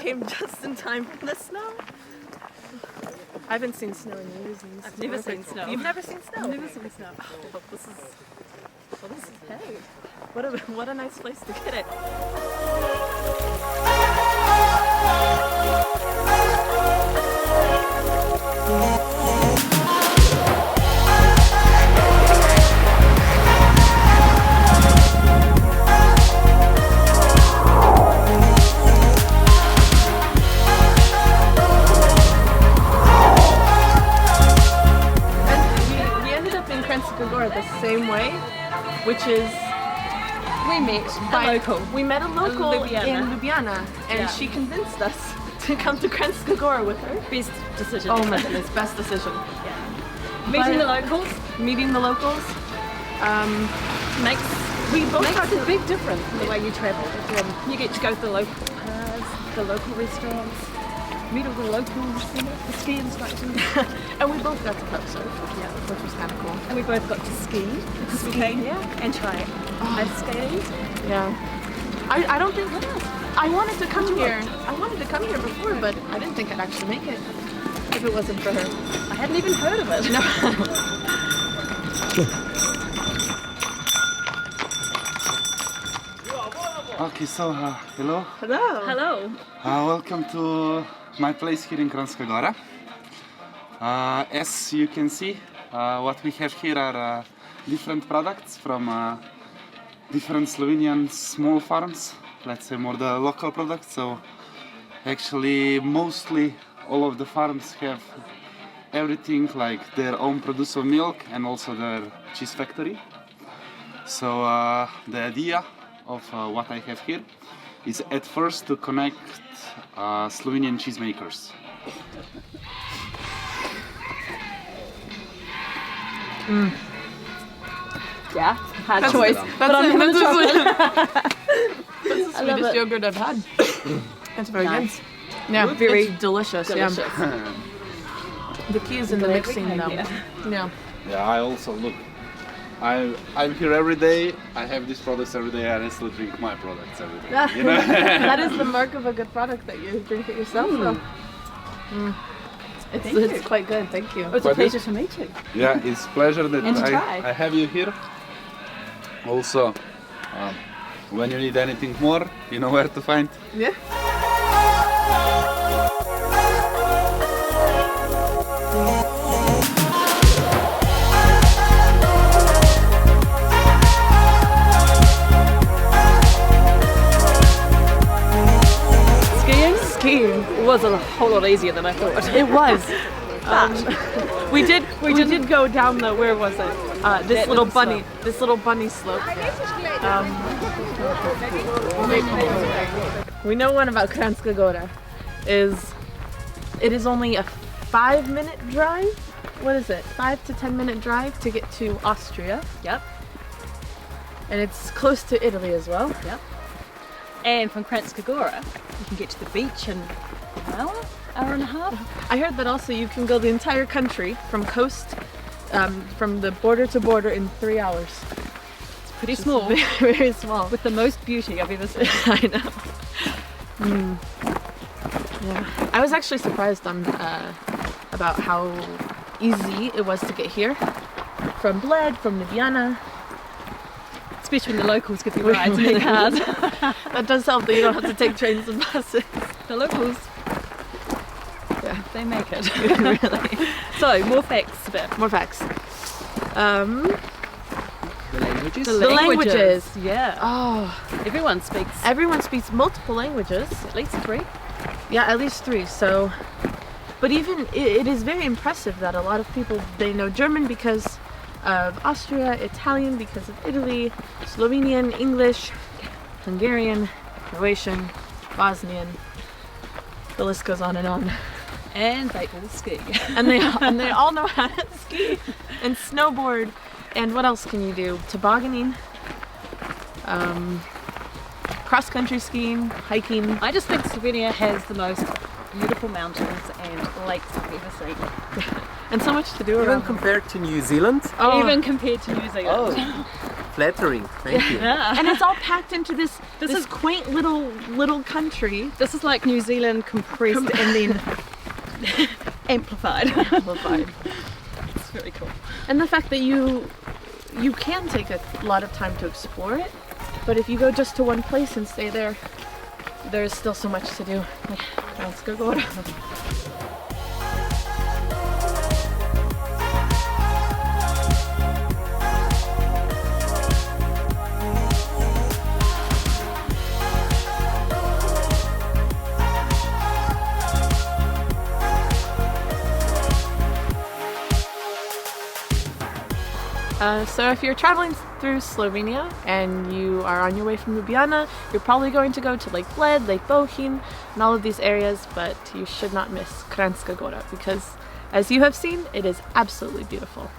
came just in time for the snow. I haven't seen snow in years. I've never seen snow. You've never seen snow? I've never seen snow. Oh, well, this is hey. What a nice place to get it. Kranjska Gora the same way, which is we met a local in Julian, and she convinced us to come to Kranjska Gora with her. Best decision. Oh my goodness, best decision. Yeah. Meeting the locals makes a big difference in the way you travel. You get to go to the local bars, the local restaurants, meet all the locals, the ski instructors. And we both got to cup surf, which was kind of cool. And we both got to ski because we came here and try ice skating. Yeah. I don't think I wanted to come here. I wanted to come here before, but I didn't think I'd actually make it if it wasn't for her. I hadn't even heard of it. No. Okay, so hello. Hello. Hello. Welcome to my place here in Kranjska Gora. As you can see, what we have here are different products from different Slovenian small farms. Let's say more the local products. So actually, mostly all of the farms have everything like their own produce of milk and also their cheese factory. So the idea of what I have here is at first to connect Slovenian cheesemakers. Yeah, hard choice. That's the sweetest yogurt I've had. It's very good. Yeah, Very it's delicious. delicious. Yeah. The key is in the mixing though. Yeah. Yeah, I also look. I'm here every day. I have these products every day. I still drink my products every day. You know? That is the mark of a good product that you drink it yourself. It's quite good. Thank you. It's a pleasure to meet you. Yeah, it's a pleasure that And to try. I have you here. Also, when you need anything more, you know where to find. Yeah. Skiing was a whole lot easier than I thought. It was. We did go down the, where was it? This little bunny slope. We know one about Kranjska Gora is it is only a 5-minute drive. What is it? 5 to 10-minute drive to get to Austria. Yep. And it's close to Italy as well. Yep. And from Kranjska Gora, you can get to the beach in an hour and a half. I heard that also you can go the entire country from coast, from the border to border in 3 hours. It's pretty small. Very, very small. With the most beauty I've ever seen. I know. Yeah. I was actually surprised about how easy it was to get here. From Bled, from Ljubljana. Especially when the locals give you rides in their cars. That does help that you don't have to take trains and buses. The locals, Yeah. they make it. Really. So, more facts about More facts. The languages? The languages. Yeah. Oh, Everyone speaks multiple languages. at least 3. Yeah, at least 3. So, but even it is very impressive that a lot of people, they know German because of Austria, Italian because of Italy, Slovenian, English, Hungarian, Croatian, Bosnian. The list goes on and on. And they all ski. And they all know how to ski and snowboard. And what else can you do? Tobogganing, cross-country skiing, hiking. I just think Slovenia has the most beautiful mountains and lakes I've ever seen. And so much to do Even around. compared to New Zealand? Oh, Even compared to New Zealand. Oh, flattering. Thank you. And it's all packed into this quaint little country. This is like New Zealand compressed and then amplified. It's very cool. And the fact that you can take a lot of time to explore it, but if you go just to one place and stay there, there's still so much to do. Kranjska Gora. So if you're traveling through Slovenia and you are on your way from Ljubljana, you're probably going to go to Lake Bled, Lake Bohinj, and all of these areas, but you should not miss Kranjska Gora because, as you have seen, it is absolutely beautiful.